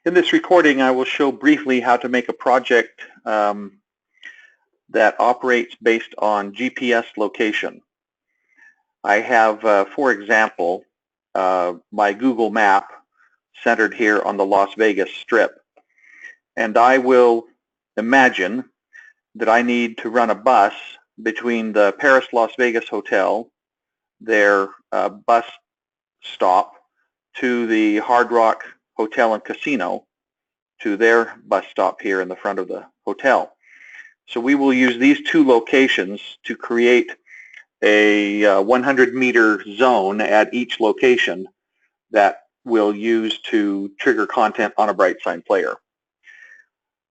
In this recording, I will show briefly how to make a project that operates based on GPS location. I have, for example, my Google map centered here on the Las Vegas Strip. And I will imagine that I need to run a bus between the Paris-Las Vegas Hotel, their bus stop, to the Hard Rock Hotel and Casino, to their bus stop here in the front of the hotel. So we will use these two locations to create a 100-meter zone at each location that we'll use to trigger content on a BrightSign player.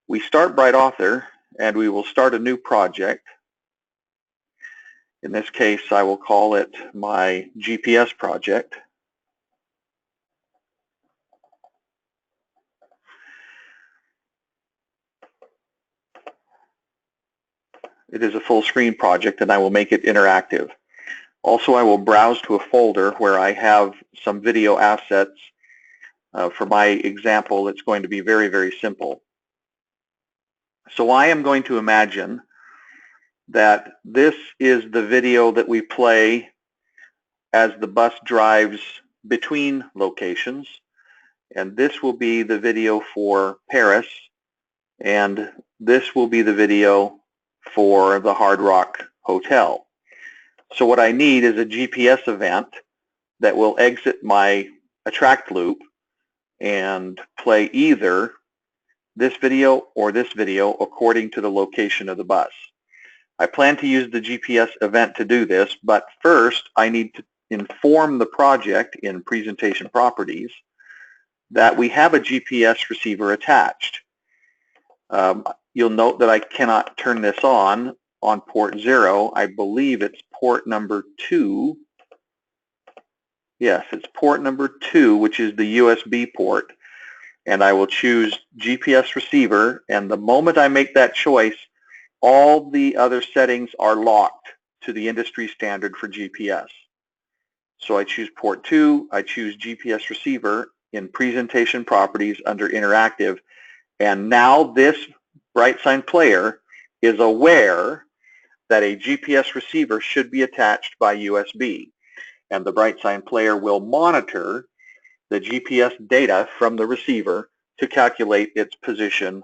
We start BrightAuthor, and we will start a new project. In this case, I will call it my GPS project. It is a full screen project, and I will make it interactive. Also, I will browse to a folder where I have some video assets. For my example, it's going to be very, very simple. So I am going to imagine that this is the video that we play as the bus drives between locations, and this will be the video for Paris, and this will be the video for the Hard Rock Hotel. So what I need is a GPS event that will exit my attract loop and play either this video or this video according to the location of the bus. I plan to use the GPS event to do this, but first I need to inform the project in presentation properties that we have a GPS receiver attached. You'll note that I cannot turn this on port 0. I believe it's port number 2. Yes, it's port number 2, which is the USB port. And I will choose GPS receiver, and the moment I make that choice, all the other settings are locked to the industry standard for GPS. So I choose port 2, I choose GPS receiver in presentation properties under interactive, and now this BrightSign player is aware that a GPS receiver should be attached by USB, and the BrightSign player will monitor the GPS data from the receiver to calculate its position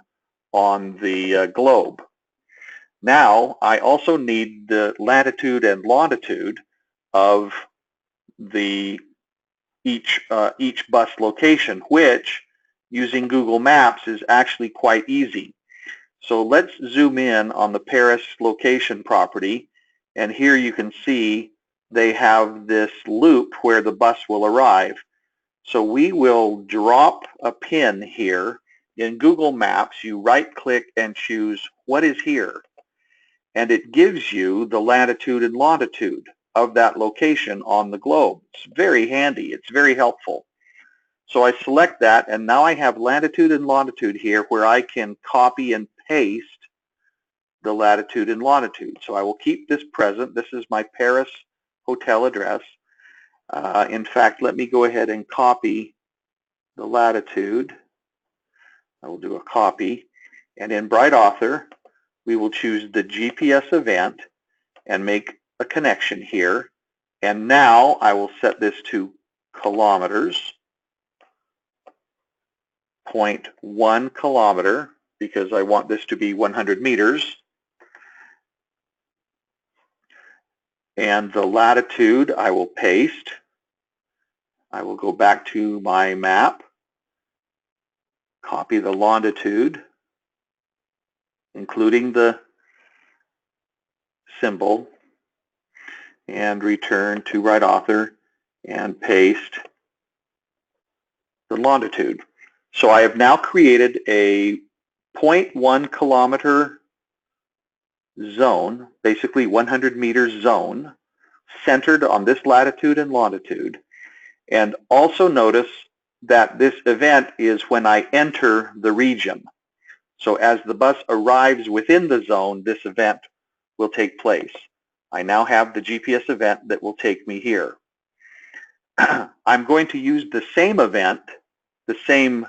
on the globe. Now, I also need the latitude and longitude of each bus location, which, using Google Maps, is actually quite easy. So let's zoom in on the Paris location property, and here you can see they have this loop where the bus will arrive. So we will drop a pin here. In Google Maps, you right-click and choose what is here, and it gives you the latitude and longitude of that location on the globe. It's very handy. It's very helpful. So I select that, and now I have latitude and longitude here where I can copy and paste the latitude and longitude. So I will keep this present. This is my Paris hotel address. In fact, let me go ahead and copy the latitude. I will do a copy, and in BrightAuthor, we will choose the GPS event and make a connection here. And now I will set this to kilometers, 0.1 kilometer, because I want this to be 100 meters. And the latitude I will paste. I will go back to my map, copy the longitude, including the symbol, and return to BrightAuthor and paste the longitude. So I have now created a 0.1 kilometer zone, basically 100-meter zone, centered on this latitude and longitude. And also notice that this event is when I enter the region. So as the bus arrives within the zone, this event will take place. I now have the GPS event that will take me here. I'm going to use the same event, the same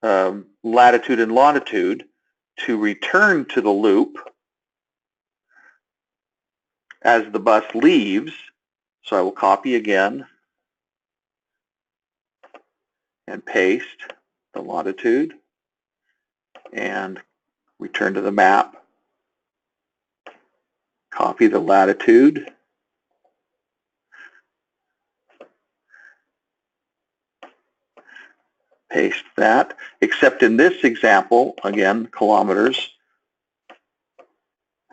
latitude and longitude to return to the loop as the bus leaves. So I will copy again and paste the longitude and return to the map. Copy the latitude. Paste that, except in this example, again, kilometers,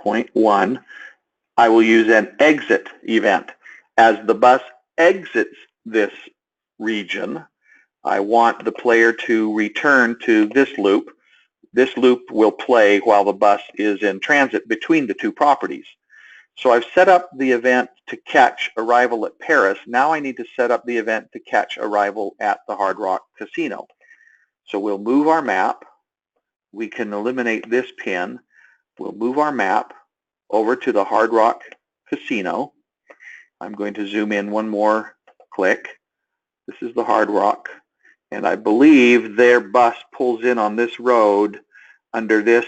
0.1, I will use an exit event. As the bus exits this region, I want the player to return to this loop. This loop will play while the bus is in transit between the two properties. So I've set up the event to catch arrival at Paris. Now I need to set up the event to catch arrival at the Hard Rock Casino. So we'll move our map. We can eliminate this pin. We'll move our map over to the Hard Rock Casino. I'm going to zoom in one more click. This is the Hard Rock, and I believe their bus pulls in on this road under this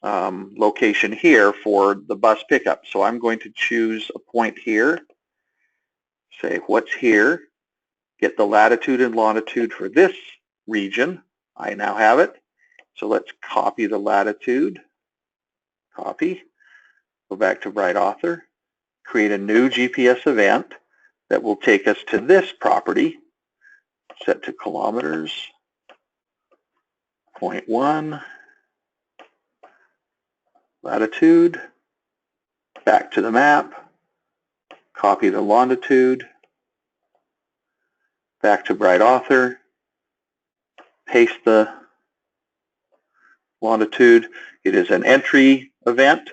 location here for the bus pickup. So I'm going to choose a point here, say what's here, get the latitude and longitude for this region. I now have it. So let's copy the latitude, copy, go back to BrightAuthor, create a new GPS event that will take us to this property, set to kilometers, 0.1, latitude, back to the map, copy the longitude, back to BrightAuthor, paste the longitude. It is an entry event.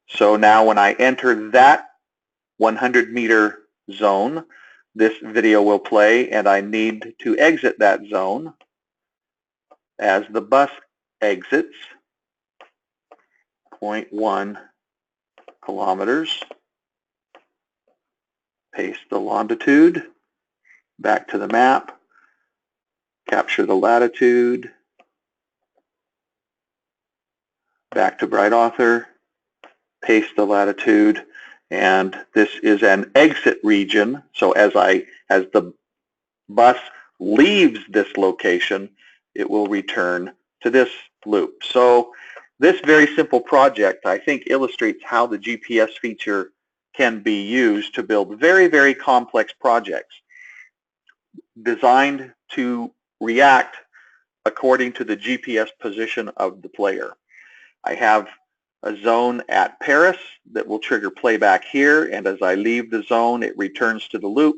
So now when I enter that 100-meter zone, this video will play, and I need to exit that zone. As the bus exits, 0.1 kilometers, paste the longitude, back to the map, capture the latitude, back to BrightAuthor, paste the latitude, and this is an exit region. So as the bus leaves this location, it will return to this loop. So this very simple project, I think, illustrates how the GPS feature can be used to build very, very complex projects designed to react according to the GPS position of the player. I have a zone at Paris that will trigger playback here, and as I leave the zone, it returns to the loop.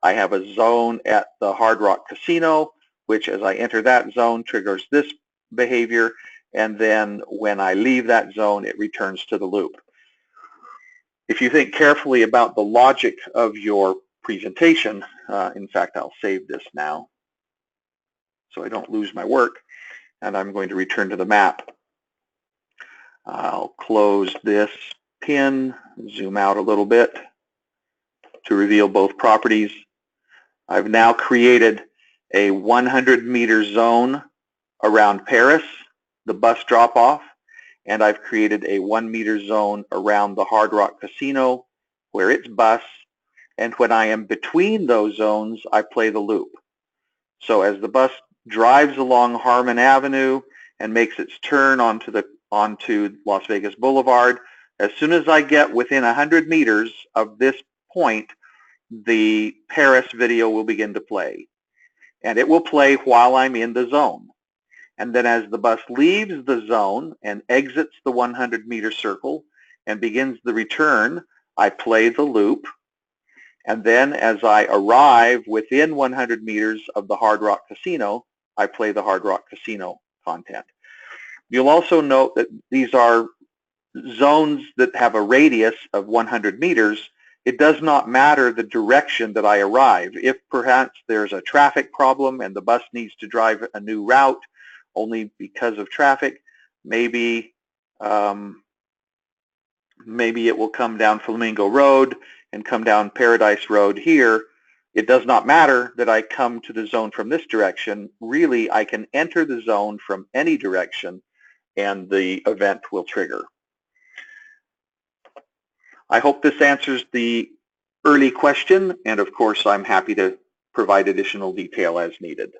I have a zone at the Hard Rock Casino, which as I enter that zone triggers this behavior, and then when I leave that zone, it returns to the loop. If you think carefully about the logic of your presentation, in fact, I'll save this now so I don't lose my work, and I'm going to return to the map. I'll close this pin, zoom out a little bit to reveal both properties. I've now created a 100-meter zone around Paris, the bus drop-off, and I've created a 1-meter zone around the Hard Rock Casino where it's bus, and when I am between those zones, I play the loop. So as the bus drives along Harmon Avenue and makes its turn onto Las Vegas Boulevard, as soon as I get within 100 meters of this point, the Paris video will begin to play. And it will play while I'm in the zone. And then as the bus leaves the zone and exits the 100-meter circle and begins the return, I play the loop. And then as I arrive within 100 meters of the Hard Rock Casino, I play the Hard Rock Casino content. You'll also note that these are zones that have a radius of 100 meters. It does not matter the direction that I arrive. If perhaps there's a traffic problem and the bus needs to drive a new route only because of traffic, maybe it will come down Flamingo Road and come down Paradise Road here. It does not matter that I come to the zone from this direction. Really, I can enter the zone from any direction and the event will trigger. I hope this answers the early question, and of course I'm happy to provide additional detail as needed.